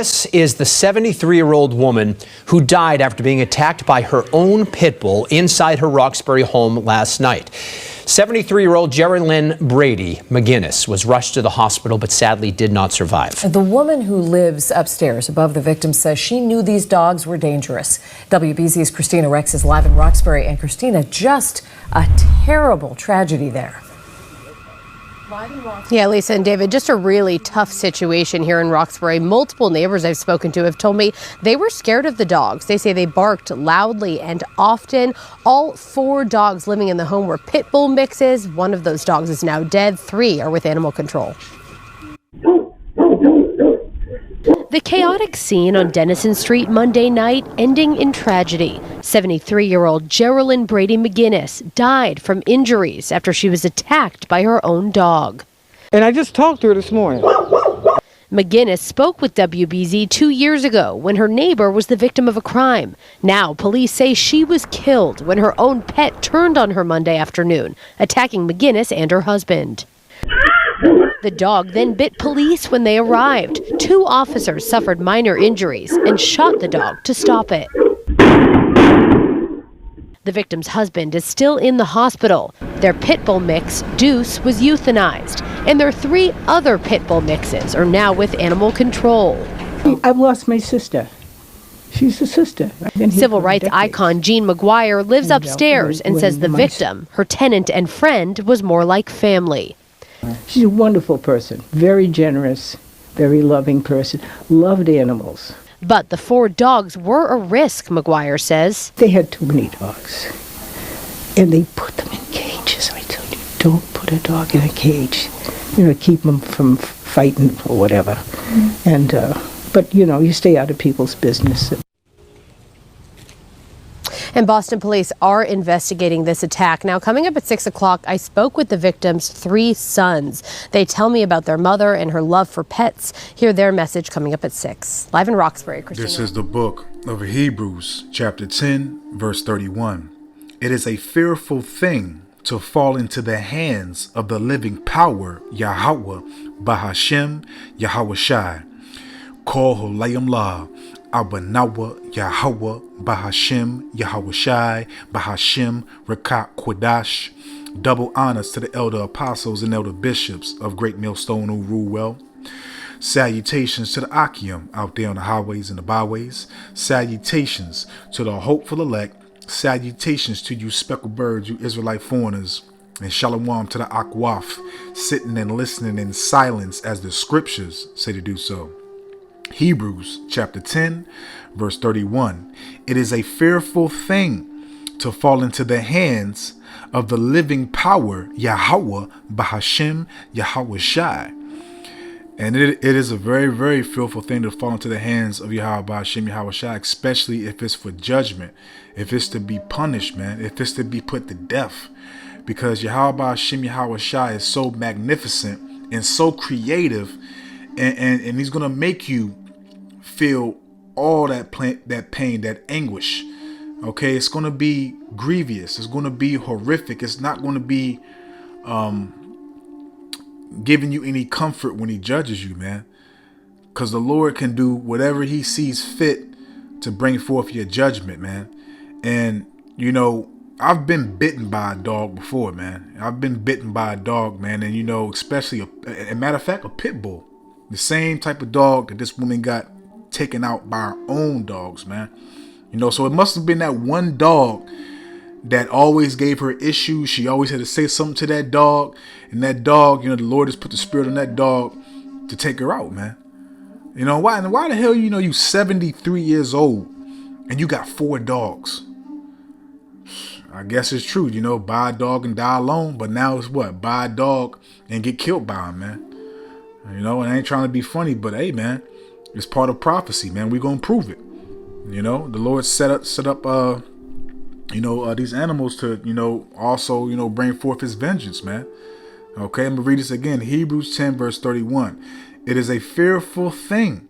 This is the 73-year-old woman who died after being attacked by her own pit bull inside her Roxbury home last night. 73-year-old Geraldine Brady McGinnis was rushed to the hospital but sadly did not survive. The woman who lives upstairs above the victim says she knew these dogs were dangerous. WBZ's Christina Rex is live in Roxbury. And Christina, just a terrible tragedy there. Yeah, Lisa and David, just a really tough situation here in Roxbury. Multiple neighbors I've spoken to have told me they were scared of the dogs. They say they barked loudly and often. All 4 dogs living in the home were pit bull mixes. One of those dogs is now dead. 3 are with animal control. The chaotic scene on Denison Street Monday night ending in tragedy. 73-year-old Geraldine Brady McGinnis died from injuries after she was attacked by her own dog. And I just talked to her this morning. McGinnis spoke with WBZ 2 years ago when her neighbor was the victim of a crime. Now, police say she was killed when her own pet turned on her Monday afternoon, attacking McGinnis and her husband. The dog then bit police when they arrived. 2 officers suffered minor injuries and shot the dog to stop it. The victim's husband is still in the hospital. Their pit bull mix, Deuce, was euthanized, and their 3 other pit bull mixes are now with animal control. I've lost my sister. She's a sister. Civil rights icon Jean McGuire lives upstairs and says the victim, her tenant and friend, was more like family. She's a wonderful person, very generous, very loving person, loved animals. But the 4 dogs were a risk, McGuire says. They had too many dogs, and they put them in cages. I told you, don't put a dog in a cage. Keep them from fighting or whatever. And but you stay out of people's business. And Boston police are investigating this attack. Now, coming up at 6 o'clock, I spoke with the victim's 3 sons. They tell me about their mother and her love for pets. Hear their message coming up at 6. Live in Roxbury, Christina. This is the book of Hebrews, chapter 10, verse 31. It is a fearful thing to fall into the hands of the living power, Yahweh, Bahashem, Yahweh Shai. Kol Holayim La, Abanawa, Yahweh, Bahashem, Yahweh Shai, Bahashem, Rakat Kwadash. Double honors to the elder apostles and elder bishops of Great Millstone who rule well. Salutations to the Akim out there on the highways and the byways. Salutations to the hopeful elect. Salutations to you speckled birds, you Israelite foreigners. And shalom to the Akwaf, sitting and listening in silence as the scriptures say to do so. Hebrews chapter 10, verse 31. It is a fearful thing to fall into the hands of the living power, Yahweh, Bahashem, Yahweh Shai. And it is a very, very fearful thing to fall into the hands of Yahweh, Bahashem, Yahweh Shai, especially if it's for judgment, if it's to be punished, man, if it's to be put to death. Because Yahweh, Bahashem, Yahweh Shai is so magnificent and so creative. And he's going to make you feel all that pain, that anguish. Okay, it's going to be grievous. It's going to be horrific. It's not going to be giving you any comfort when he judges you, man. Because the Lord can do whatever he sees fit to bring forth your judgment, man. And, I've been bitten by a dog before, man. I've been bitten by a dog, man. And, especially, a matter of fact, a pit bull. The same type of dog that this woman got taken out by her own dogs, man. So it must have been that one dog that always gave her issues. She always had to say something to that dog. And that dog, the Lord has put the spirit on that dog to take her out, man. Why the hell, you 73 years old and you got 4 dogs? I guess it's true, buy a dog and die alone. But now it's what? Buy a dog and get killed by him, man. And I ain't trying to be funny, but hey, man, it's part of prophecy, man. We're going to prove it. The Lord set up these animals to, also, bring forth his vengeance, man. Okay, I'm going to read this again. Hebrews 10, verse 31. It is a fearful thing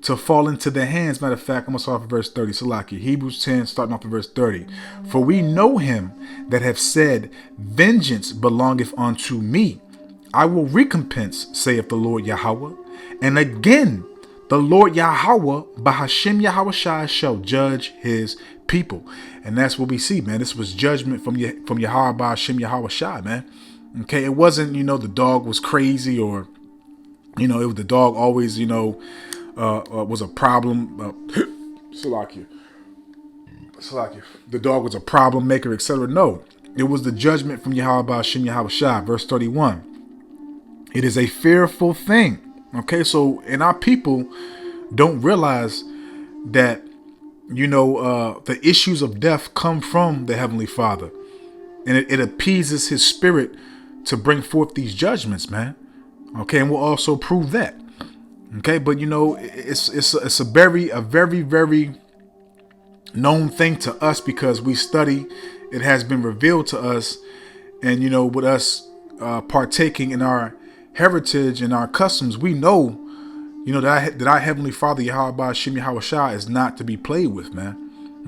to fall into the hands. Matter of fact, I'm going to start off at verse 30. Salaki. Hebrews 10, starting off at verse 30. For we know him that have said, vengeance belongeth unto me. I will recompense, saith the Lord Yahweh. And again, The Lord Yahweh, Bahashem Yahushai, shall judge his people. And that's what we see, man. This was judgment from Yahweh, Bahashem Yahushai, man. Okay, it wasn't, the dog was crazy, or, it was the dog always, was a problem. Salakia. The dog was a problem maker, etc. No, it was the judgment from Yahweh, Bahashem Yahushai. Verse 31. It is a fearful thing. Okay, so, and our people don't realize that, the issues of death come from the Heavenly Father. And it appeases his spirit to bring forth these judgments, man. Okay, and we'll also prove that. Okay, but it's a very, very known thing to us, because we study, it has been revealed to us, and with us partaking in our heritage and our customs, we know, that our Heavenly Father, Yahweh Bahashem Yahushai, is not to be played with, man.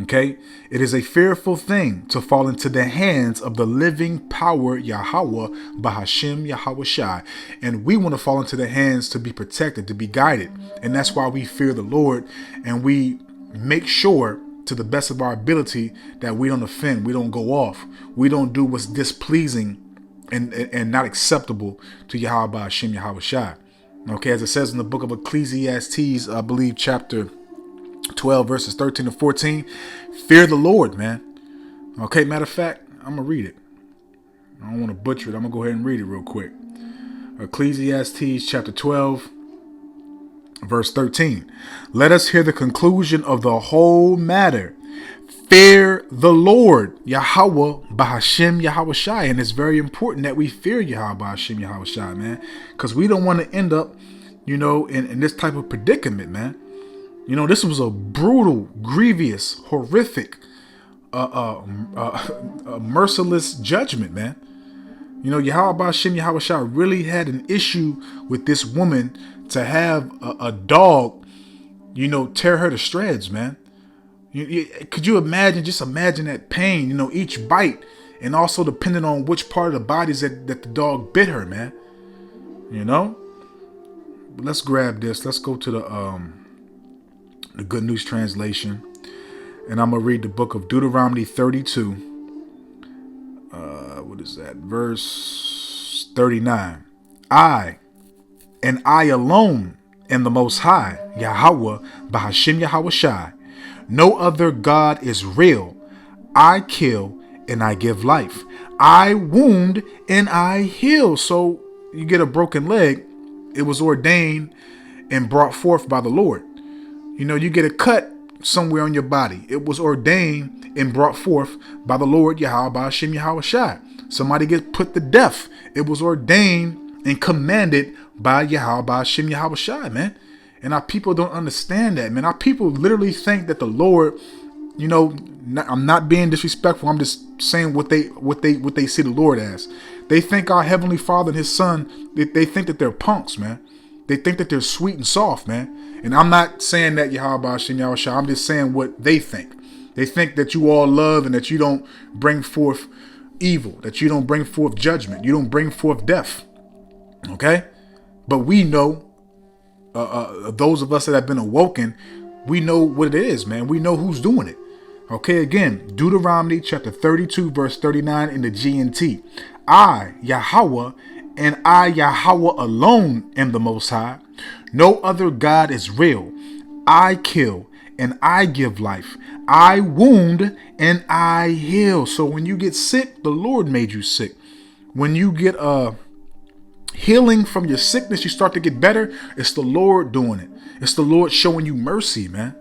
Okay, it is a fearful thing to fall into the hands of the living power Yahweh Bahashem Yahushai, and we want to fall into the hands to be protected, to be guided, and that's why we fear the Lord, and we make sure to the best of our ability that we don't offend, we don't go off, we don't do what's displeasing and not acceptable to Yahweh Bahashem Yahushai. Okay, as it says in the book of Ecclesiastes, I believe chapter 12 verses 13 to 14, fear the Lord, man. Okay, matter of fact, I'm gonna read it. I don't want to butcher it. I'm gonna go ahead and read it real quick. Ecclesiastes chapter 12 verse 13. Let us hear the conclusion of the whole matter. Fear the Lord, Yahweh Bahashem Yahushai. And it's very important that we fear Yahweh Bahashem Yahushai, man, because we don't want to end up, in this type of predicament, man. This was a brutal, grievous, horrific, merciless judgment, man. Yahweh Bahashem Yahushai really had an issue with this woman to have a dog, tear her to shreds, man. Could you imagine? Just imagine that pain, each bite, and also depending on which part of the body that the dog bit her, man. But let's grab this. Let's go to the Good News Translation, and I'm gonna read the book of Deuteronomy 32. What is that? Verse 39. I, and I alone, am the Most High, Yahweh Bahashem Yahushai. No other God is real. I kill and I give life. I wound and I heal. So you get a broken leg, it was ordained and brought forth by the Lord. You get a cut somewhere on your body, it was ordained and brought forth by the Lord Yahweh Bahashem Yahushai. Somebody gets put to death, it was ordained and commanded by Yahweh Bahashem Yahushai, man. And our people don't understand that, man. Our people literally think that the Lord, I'm not being disrespectful. I'm just saying what they see the Lord as. They think our Heavenly Father and His Son, they think that they're punks, man. They think that they're sweet and soft, man. And I'm not saying that Yahweh Bahashem Yahushai. I'm just saying what they think. They think that you all love and that you don't bring forth evil, that you don't bring forth judgment, you don't bring forth death. Okay? But we know, those of us that have been awoken, we know what it is, man. We know who's doing it. Okay, again, Deuteronomy chapter 32 verse 39 in the GNT. I, Yahweh, and I, Yahweh alone, am the Most High. No other God is real. I kill and I give life. I wound and I heal. So when you get sick, the Lord made you sick. When you get healing from your sickness, you start to get better, it's the Lord doing it. It's the Lord showing you mercy, man.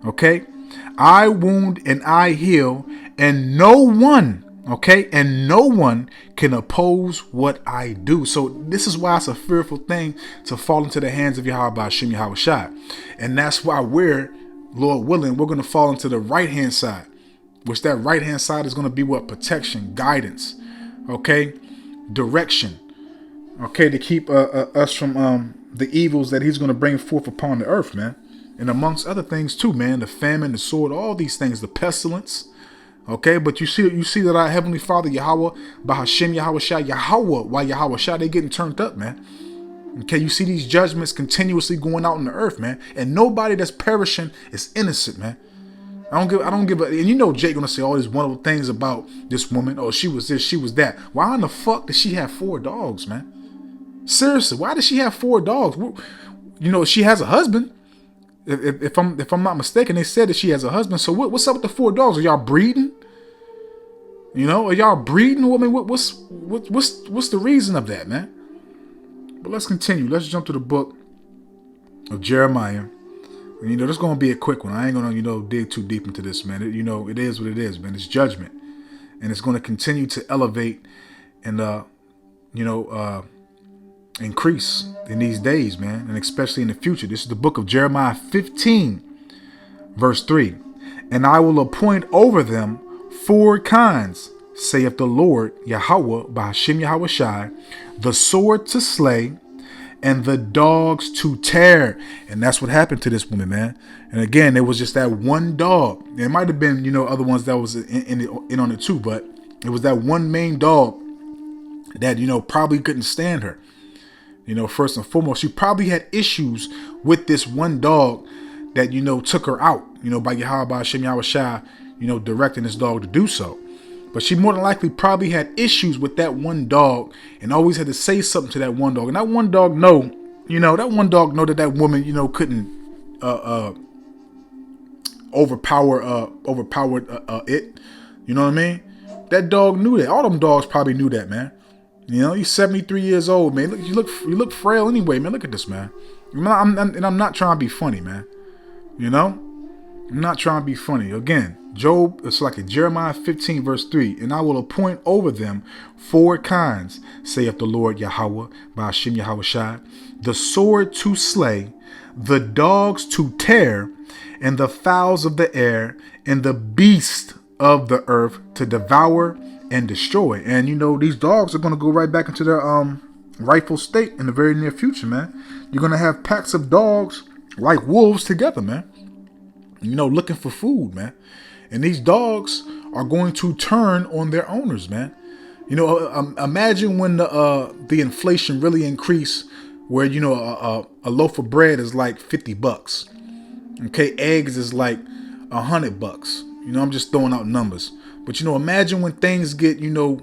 Okay? I wound and I heal, and no one can oppose what I do. So this is why it's a fearful thing to fall into the hands of Yahweh Bahashem Yahushai. And that's why we're, Lord willing, we're going to fall into the right hand side, which that right hand side is going to be what? Protection, guidance, okay, direction, okay, to keep us from the evils that He's going to bring forth upon the earth, man. And amongst other things too, man, the famine, the sword, all these things, the pestilence. Okay, but you see that our Heavenly Father, Yahweh, Bahashem Yahushai, Yahweh, why Yahushai, they getting turned up, man. Okay, you see these judgments continuously going out in the earth, man. And nobody that's perishing is innocent, man. I don't give a, and you know Jake gonna say all these wonderful things about this woman. Oh, she was this, she was that. Why in the fuck does she have 4 dogs, man? Seriously, why does she have 4 dogs? You know, she has a husband. If I'm not mistaken, they said that she has a husband. So what's up with the 4 dogs? Are y'all breeding? You know, are y'all breeding? I mean, what's the reason of that, man? But let's continue. Let's jump to the book of Jeremiah. And, you know, this is going to be a quick one. I ain't going to, you know, dig too deep into this, man. You know, it is what it is, man. It's judgment. And it's going to continue to elevate and, increase in these days, man. And especially in the future. This is the book of Jeremiah 15, verse 3. And I will appoint over them 4 kinds, saith the Lord Yahweh, by Hashem Yahushai, the sword to slay, and the dogs to tear. And that's what happened to this woman, man. And again, it was just that one dog. It might have been, you know, other ones that was in on it too, but it was that one main dog that, you know, probably couldn't stand her. You know, first and foremost, she probably had issues with this one dog that, you know, took her out, you know, by Yahweh, by Hashem Yahushai, you know, directing this dog to do so. But she more than likely probably had issues with that one dog and always had to say something to that one dog. And that one dog know that that woman, you know, couldn't overpower it. You know what I mean? That dog knew that. All them dogs probably knew that, man. You know, he's 73 years old, man. Look, you look frail anyway, man. Look at this, man. I'm not trying to be funny, man. You know, I'm not trying to be funny. Again, Job, it's like a Jeremiah 15, verse 3. And I will appoint over them 4 kinds, saith the Lord Yahweh, by Hashem Yahushai, the sword to slay, the dogs to tear, and the fowls of the air, and the beast of the earth to devour and destroy. And you know, these dogs are going to go right back into their rightful state in the very near future, man. You're going to have packs of dogs like wolves together, man. You know, looking for food, man. And these dogs are going to turn on their owners, man. You know, imagine when the inflation really increased, where, you know, a loaf of bread is like $50. Okay, eggs is like $100. You know, I'm just throwing out numbers. But, you know, imagine when things get, you know,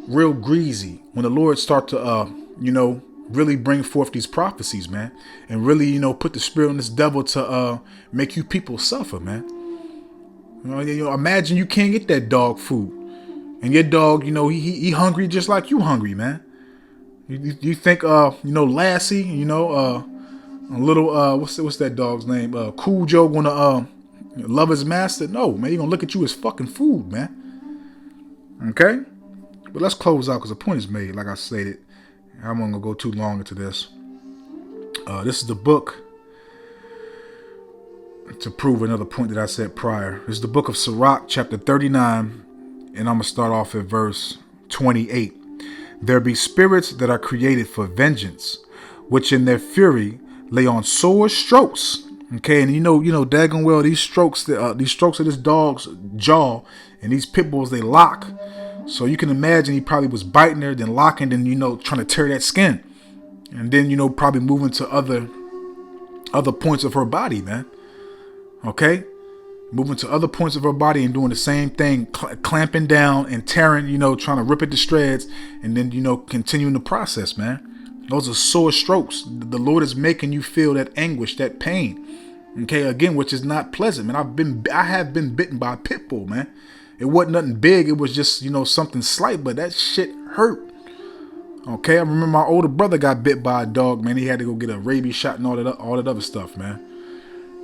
real greasy, when the Lord start to, you know, really bring forth these prophecies, man, and really, you know, put the spirit on this devil to make you people suffer, man. You know, imagine you can't get that dog food, and your dog, you know, he hungry just like you hungry, man. You think, you know, Lassie, you know, a little, what's that dog's name? Cool Joe gonna love his master? No, man, he gonna look at you as fucking food, man. Okay, but let's close out because the point is made. Like I stated, I'm not gonna go too long into this. This is the book, to prove another point that I said prior. This is the book of Sirach, chapter 39, and I'm gonna start off at verse 28. There be spirits that are created for vengeance, which in their fury lay on sore strokes. Okay, and you know, daggone well, these strokes of this dog's jaw and these pit bulls, they lock. So you can imagine he probably was biting her, then locking, then, you know, trying to tear that skin, and then, you know, probably moving to other points of her body, man. Okay, moving to other points of her body and doing the same thing, clamping down and tearing, you know, trying to rip it to shreds, and then, you know, continuing the process, man. Those are sore strokes. The Lord is making you feel that anguish, that pain. Okay, again, which is not pleasant, man. I have been bitten by a pit bull, man. It wasn't nothing big. It was just, you know, something slight, but that shit hurt. Okay, I remember my older brother got bit by a dog, man. He had to go get a rabies shot and all that other stuff, man.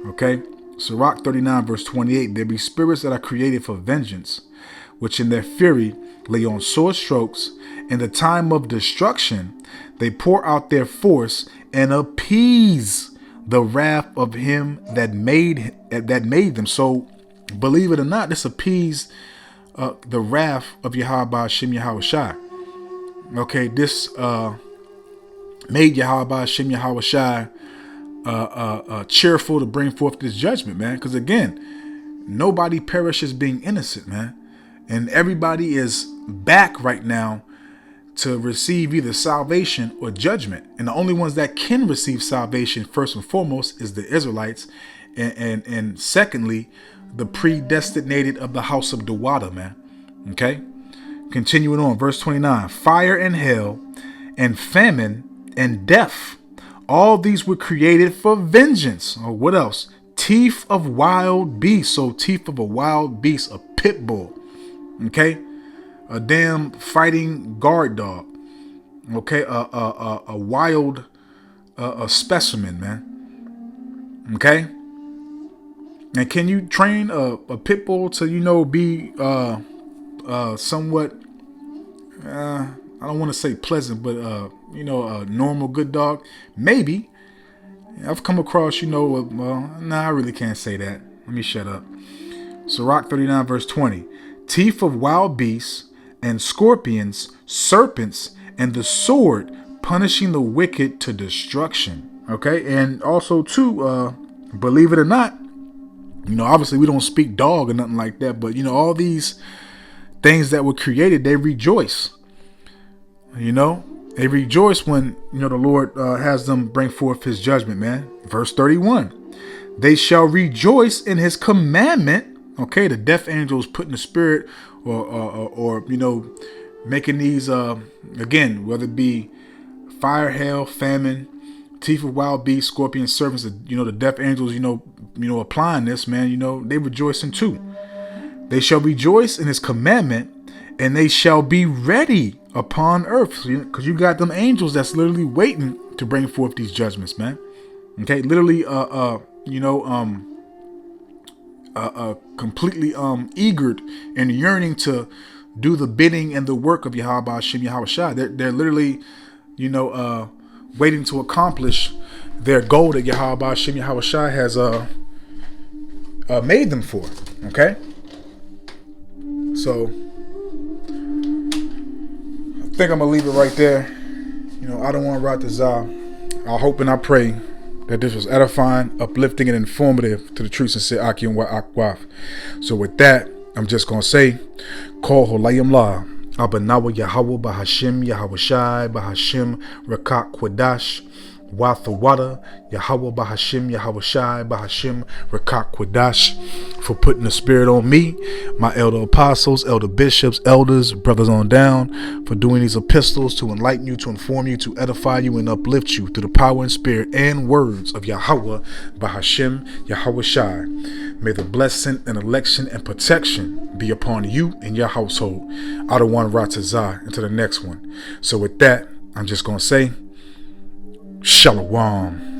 Okay, Sirach 39, verse 28. There be spirits that are created for vengeance, which in their fury lay on sore strokes. In the time of destruction, they pour out their force and appease the wrath of him that made them. So, believe it or not, this appeased the wrath of Yahweh Hashem Yahushai. Okay, this made Yahweh Hashem Yahushai cheerful to bring forth this judgment, man. Because again, nobody perishes being innocent, man, and everybody is back right now to receive either salvation or judgment. And the only ones that can receive salvation, first and foremost, is the Israelites. And secondly, the predestinated of the house of Dawada, man. Okay? Continuing on, verse 29. Fire and hell and famine and death. All these were created for vengeance. Or what else? Teeth of wild beasts. So teeth of a wild beast, a pit bull. Okay? A damn fighting guard dog. Okay? A wild a specimen, man. Okay? And can you train a pit bull to, be somewhat, I don't want to say pleasant, but, a normal good dog? Maybe. I've come across, I really can't say that. Let me shut up. Sirach 39 verse 20. Teeth of wild beasts and scorpions, serpents, and the sword, punishing the wicked to destruction. Okay. And also too, believe it or not, obviously we don't speak dog or nothing like that, but all these things that were created, they rejoice. They rejoice when, the Lord has them bring forth his judgment, man. Verse 31. They shall rejoice in his commandment. Okay, the death angels putting the spirit or making these, again, whether it be fire, hail, famine, teeth of wild beasts, scorpions, serpents, the death angels, applying this, man, they rejoicing too. They shall rejoice in his commandment, and they shall be ready upon earth. Because you got them angels that's literally waiting to bring forth these judgments, man. Okay, literally, completely eager and yearning to do the bidding and the work of Yahweh Hashem Yahweh Shai. They're literally, waiting to accomplish their goal that Yahweh Hashem Yahweh Shai has made them for. Okay, so I think I'm gonna leave it right there. I don't want to write this out. I hope and I pray that this was edifying, uplifting, and informative to the true sincere Aki and Akwaf. So with that, I'm just gonna say, Kol Holayim La, Abanawa Yahweh Bahashim Yahweh Shai Bahashim Rakak Kwadash Wathawada Yahweh Bahashim Yahweh Shai Bahashim Rakak Kwadash, for putting the spirit on me, my elder apostles, elder bishops, elders, brothers on down, for doing these epistles to enlighten you, to inform you, to edify you, and uplift you through the power and spirit and words of Yahweh Bahashim Yahweh Shai. May the blessing and election and protection be upon you and your household. Out of one Ratazah into the next one. So with that, I'm just going to say, Shalom.